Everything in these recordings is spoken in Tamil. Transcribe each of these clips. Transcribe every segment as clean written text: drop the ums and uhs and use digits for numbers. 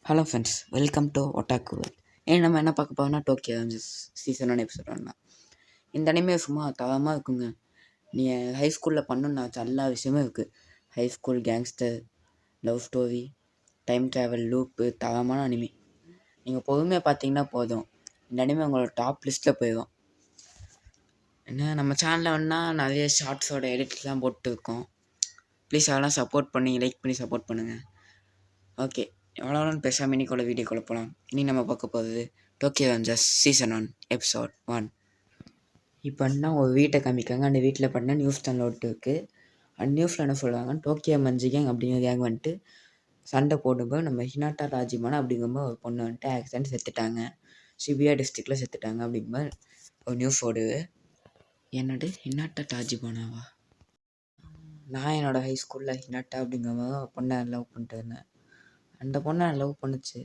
Hello friends, welcome to ஒட்டாக்கு world. நம்ம என்ன பார்க்க போகிறோம்னா டோக்கியோ அவெஞ்சர்ஸ் சீசன் 1 எபிசோட் 1 தான். இந்த அனிமே சும்மா தரமாக இருக்குங்க. நீங்கள் ஹை ஸ்கூலில் பண்ணணும்னா எல்லா விஷயமும் இருக்குது. High school gangster, love story, time travel, loop, தரமான அனிமே. நீங்கள் பொறுமையாக பார்த்தீங்கன்னா போதும், இந்த அனிமே உங்களோட டாப் லிஸ்ட்டில் போயிடும். நம்ம சேனலில் வேணால் நிறைய ஷார்ட்ஸோட எடிட்லாம் போட்டுருக்கோம். ப்ளீஸ் அதெல்லாம் சப்போர்ட் பண்ணி லைக் பண்ணி சப்போர்ட் பண்ணுங்கள். ஓகே, எவ்வளோ பேசாமல் இன்னைக்கோட வீடியோக்குள்ளே போகலாம். இனி நம்ம பார்க்க போகிறது டோக்கியோ அவெஞ்சர்ஸ் சீசன் 1 எபிசோட் 1. இப்போ என்ன ஒரு வீட்டை காமிக்காங்க. அந்த வீட்டில் பண்ண நியூஸ் சேனல் ஓட்டு இருக்குது. அந்த நியூஸில் என்ன சொல்கிறாங்க, டோக்கியோ மஞ்சு கேங் அப்படிங்கிற கேங் வந்துட்டு சண்டை போடும்போது நம்ம ஹினாட்டா ராஜிமானா அப்படிங்கும்போது ஒரு பொண்ணு வந்துட்டு ஆக்சிடென்ட் செத்துட்டாங்க, சிபியா டிஸ்ட்ரிக்டில் செத்துட்டாங்க அப்படிங்கும்போது ஒரு நியூஸ் ஓடுது. என்னது ஹினாட்டா ராஜிமானாவா? நான் என்னோடய ஹை ஸ்கூலில் ஹினாட்டா அப்படிங்கும்போது பொண்ணை லவ் பண்ணிட்டு இருந்தேன். அந்த பொண்ணை லவ் பண்ணுச்சு.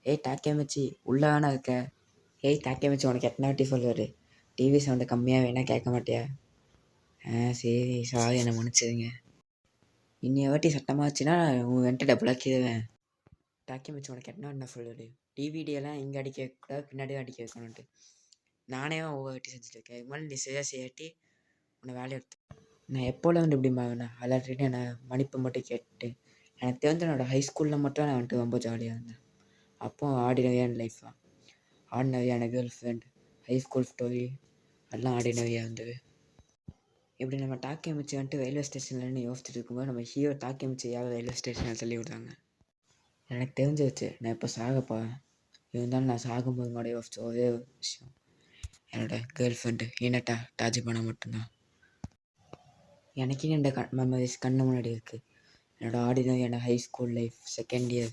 ஏய் டாக்கேமிச்சி உள்ளே வேணா இருக்க. ஏய் டாக்கேமிச்சி உனக்கு எத்தனை வாட்டி சொல்லுவார், டிவி சவுண்டு கம்மியாக வேணால் கேட்க மாட்டியா? சரி சாரி, என்னை மன்னிச்சிடுங்க. இன்னைய வாட்டி சட்டமாச்சுன்னா உன் வந்துட்டு டபுளாக கீழேன். டாக்கேமிச்சி உனக்கு எத்தனை வாட்டி நான் சொல்லுவார், டிவிடியெல்லாம் இங்கே அடிக்க வைக்கக்கூடாது, பின்னாடியும் அடிக்க வைக்கணுன்ட்டு. நானே ஒவ்வொரு வாட்டி செஞ்சுட்டு இருக்கேன். இது மாதிரி நீ சரியாக செய்யாட்டி உன்னை வேலையை எடுத்து. நான் எப்போல வந்து இப்படி அலர்ட்டு என்னை மன்னிப்பு மட்டும் கேட்டு எனக்கு தெரிஞ்ச என்னோடய ஹை ஸ்கூலில் மட்டும் நான் வந்துட்டு ரொம்ப ஜாலியாக இருந்தேன். அப்போ ஆர்டினரியான லைஃப் தான். ஆர்டினரியான girlfriend, high school story எல்லாம் ஆர்டினரியாக இருந்தது. இப்படி நம்ம டாக்கேமிச்சி வந்துட்டு ரயில்வே ஸ்டேஷன்லன்னு யோசிச்சுட்டு இருக்கும்போது நம்ம ஹீரோ டாக்கேமிச்சி யார் ரயில்வே ஸ்டேஷனில் சொல்லி விடுறாங்க. எனக்கு தெரிஞ்சு வச்சு நான் இப்போ சாகப்பா, இருந்தாலும் நான் சாகும்போது கூட யோசிச்ச ஒரே விஷயம் என்னோடய கேர்ள் ஃப்ரெண்டு ஹினாட்டா ராஜிமானா மட்டும்தான். எனக்கே இந்த மெமரிஸ் கண்ணு முன்னாடி இருக்குது. என்னோடய ஆர்டினரியான high school life, second year,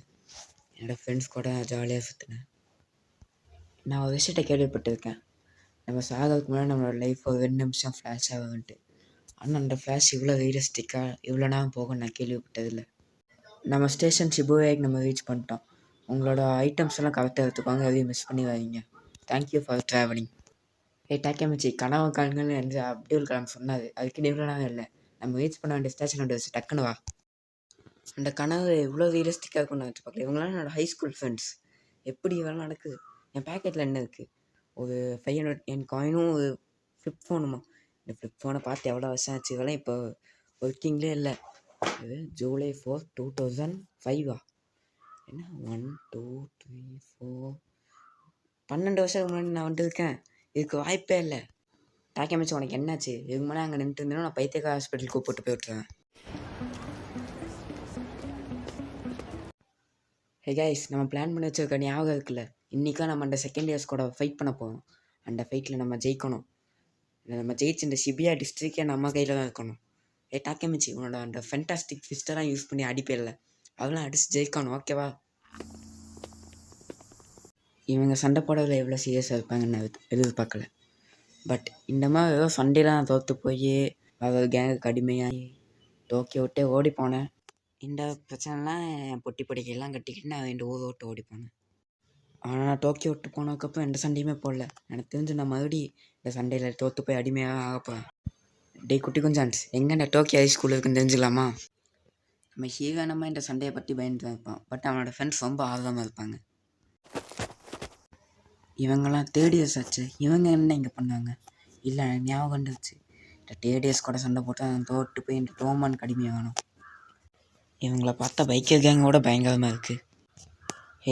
என்னோடய ஃப்ரெண்ட்ஸ் கூட ஜாலியாக சுற்றினேன். நான் ஒரு விஷயத்தை கேள்விப்பட்டிருக்கேன், நம்ம சாகிறதுக்கு முன்னாடி நம்மளோட லைஃப் ஒரு 2 நிமிஷம் ஃப்ளாஷ் ஆகுன்ட்டு. ஆனால் அந்த ஃப்ளாஷ் இவ்வளோ ரியலிஸ்டிக்காக இவ்வளோ நேரம் போகும்னு நான் கேள்விப்பட்டதில்லை. நம்ம ஸ்டேஷன் ஷிபுயாக்கு நம்ம ரீச் பண்ணிட்டோம். உங்களோட ஐட்டம்ஸ் எல்லாம் கரெக்டாக எடுத்துப்பாங்க, எதையும் மிஸ் பண்ணி வரீங்க. Thank you for travelling. டாக்கேமிச்சி கனவு காலங்கள்னு என்று அப்துல் கலாம் சொன்னார். அதுக்கு இவ்வளோ நேரம் இல்லை, நம்ம ரீச் பண்ண வேண்டிய ஸ்டேஷன் வந்து டக்குன்னு வா. அந்த கனவு இவ்வளோ ரியலிஸ்டிக்காக இருக்கும்னு நினச்சி பார்க்கல. இவங்களாம் என்னோடய ஹை ஸ்கூல் ஃப்ரெண்ட்ஸ். எப்படி இவெல்லாம் நடக்குது? என் பேக்கெட்டில் என்ன இருக்குது? ஒரு 500 என் காயினும் ஒரு ஃப்ளிப் ஃபோனுமா. இந்த ஃப்ளிப் ஃபோனை பார்த்து எவ்வளோ வருஷம் ஆச்சு. இவெல்லாம் இப்போ ஒர்க்கிங்லேயே இல்லை. இது ஜூலை 4, 2005 என்ன 1 2 3 4 12 வருஷத்துக்கு முன்னாடி நான் வந்துருக்கேன். இதுக்கு வாய்ப்பே இல்லை. டாக்கேமிச்சி உனக்கு என்னாச்சு? இதுக்கு முன்னாடி அங்கே நின்றுட்டு இருந்தேன்னா நான் பைத்தியக்கார ஹாஸ்பிட்டலுக்கு கூப்பிட்டு போய் விட்டுருவேன். ஹே கைஸ், நம்ம பிளான் பண்ணி வச்சுருக்க ஞாபகம் இருக்குல்ல, இன்றைக்கா நம்ம அந்த செகண்ட் இயர்ஸ் கூட ஃபைட் பண்ண போகிறோம். அந்த ஃபைட்டில் நம்ம ஜெயிக்கணும். நம்ம ஜெயிச்சு இந்த ஷிபியா டிஸ்ட்ரிக்டே நம்ம கையில் தான் இருக்கணும். டாக்கேமிச்சி உன்னோட அந்த ஃபென்டாஸ்டிக் ஃபிஸ்டெல்லாம் யூஸ் பண்ணி அடிப்பேரில் அதெல்லாம் அடித்து ஜெயிக்கணும், ஓகேவா? இவங்க சண்டை போடுறதுல எவ்வளோ சீரியஸாக இருப்பாங்கன்னு நான் எதிர்பார்க்கல. பட் இந்த மாதிரி ஏதோ சண்டைலாம் தோற்று போய் அதாவது கேங்குக்கு அடிமையாகி டோக்கியோ விட்டே ஓடி போனேன். இந்த பிரச்சனைலாம் என் பொட்டி படிக்கையெல்லாம் கட்டிக்கிட்டு நான் 2 ஊர் விட்டு ஓடி போனேன். ஆனால் நான் டோக்கியோ விட்டு போனதுக்கப்புறம் எந்த சண்டையுமே போடல. எனக்கு தெரிஞ்சு நான் மறுபடியும் இந்த சண்டையில் தோற்று போய் அடிமையாக ஆகப்போகிறேன். டே குட்டி குஞ்சான்ஸ், எங்கே இந்த டோக்கியோ ஹை ஸ்கூல் இருக்குன்னு தெரிஞ்சுக்கலாமா? நம்ம ஹீரோ நம்ம இந்த சண்டையை பற்றி பயந்து தான் இருப்பான். பட் அவனோட ஃப்ரெண்ட்ஸ் ரொம்ப ஆர்வமாக இருப்பாங்க. இவங்கெல்லாம் 3rd இயர்ஸ் ஆச்சு, இவங்க என்ன இங்கே பண்ணாங்க? இல்லை ஞாபகம் வந்துருச்சு, இந்த 3rd இயர்ஸ் கூட சண்டை போட்டு அவன் தோற்று போய் இந்த டோமானுக்கு அடிமையாக வேணும். இவங்கள பார்த்தா பைக்கர் கேங்கோட பயங்கரமாக இருக்குது.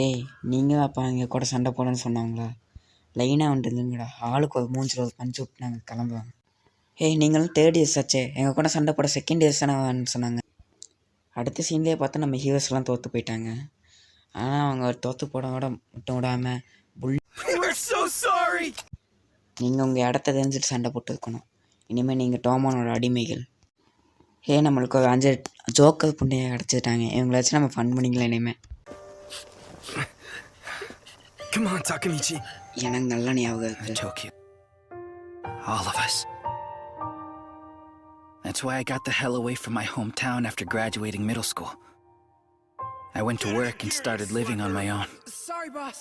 ஏய் நீங்கள் அப்போ இங்கே கூட சண்டை போடணும்னு சொன்னாங்களா? லைனாக வந்துட்டு இருந்துங்கடா, ஆளுக்கு ஒரு மூஞ்சில் ஒரு பஞ்சு விட்டு நாங்கள் கிளம்புவாங்க. ஏய் நீங்களும் 3rd இயர்ஸ் ஆச்சே, எங்கள் கூட சண்டை போட செகண்ட் இயர்ஸ் தானே சொன்னாங்க. அடுத்த சீன்லேயே பார்த்தா நம்ம ஹீரோஸ்லாம் தோற்று போயிட்டாங்க. ஆனால் அவங்க தோற்று போட விட்டு விடாமல் நீங்கள் உங்கள் இடத்த தெரிஞ்சுட்டு சண்டை போட்டு இருக்கணும். இனிமேல் நீங்கள் டோமானோட அடிமைகள். நம்மளுக்கு ஒரு 5 ஜோக்கர் புண்ணியை கிடச்சிட்டாங்க. இவங்கள வச்சு நம்ம ஃபன் பண்ணிக்கலாம் இனிமேல். எனக்கு நல்லா ஞாபகம் இருக்கு. All of us. That's why I got the hell away from my hometown after graduating middle school. I went to work and started living on my own. Sorry, boss.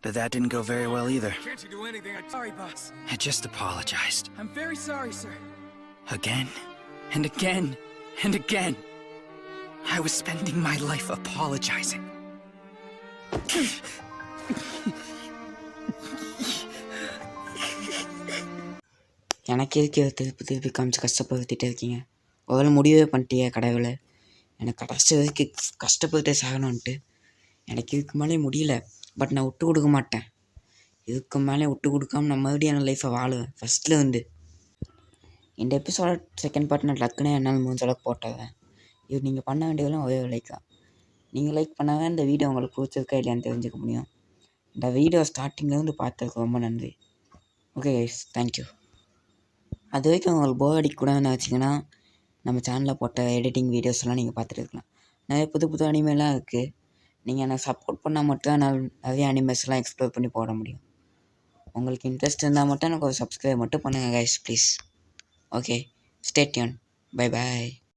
But that didn't go very well either. Can't you do anything? Sorry, boss. I just apologized. I'm very sorry, sir. Again and again and again. I was spending my life apologizing. எனக்கு எதுக்கு திருப்பி திருப்பி காமிச்சு கஷ்டப்படுத்திட்டே இருக்கீங்க? ஒருவேளை முடிவே பண்ணிட்டியா கடவுளை எனக்கு கடைசி வரைக்கும் கஷ்டப்பட்டுட்டே சாகணுன்ட்டு? எனக்கு இதுக்கு மேலே முடியல. பட் நான் விட்டு கொடுக்க மாட்டேன். இதுக்கு மேலே விட்டு கொடுக்காம நான் மறுபடியும் என் லைஃப்பை வாழுவேன் ஃபஸ்ட்டில் வந்து. இந்த எபிசோட செகண்ட் பார்ட் நான் டக்குன்னு என்னால் முடிஞ்ச அளவுக்கு போட்டுறேன். இது நீங்கள் பண்ண வேண்டியதெல்லாம் ஒரே லைக் தான். நீங்கள் லைக் பண்ணால் தான் இந்த வீடியோ உங்களுக்கு பிடிச்சிருக்கா இல்லையான்னு தெரிஞ்சுக்க முடியும். இந்த வீடியோ ஸ்டார்டிங்லேருந்து பார்த்ததுக்கு ரொம்ப நன்றி. Okay guys, thank you. அது வரைக்கும் உங்களுக்கு போர் அடிக்கக்கூடாதுன்னு வச்சிங்கன்னா நம்ம சேனலில் போட்ட எடிட்டிங் வீடியோஸ்லாம் நீங்கள் பார்த்துட்டு இருக்கலாம். நிறைய புது புது அனிமேலாம் இருக்குது. நீங்கள் எனக்கு சப்போர்ட் பண்ணால் மட்டும் என்னால் நிறைய அனிமேஸ்லாம் எக்ஸ்ப்ளோர் பண்ணி போட முடியும். உங்களுக்கு இன்ட்ரெஸ்ட் இருந்தால் மட்டும் எனக்கு ஒரு சப்ஸ்கிரைப் மட்டும் பண்ணுங்கள் guys please. Okay, stay tune. Bye bye.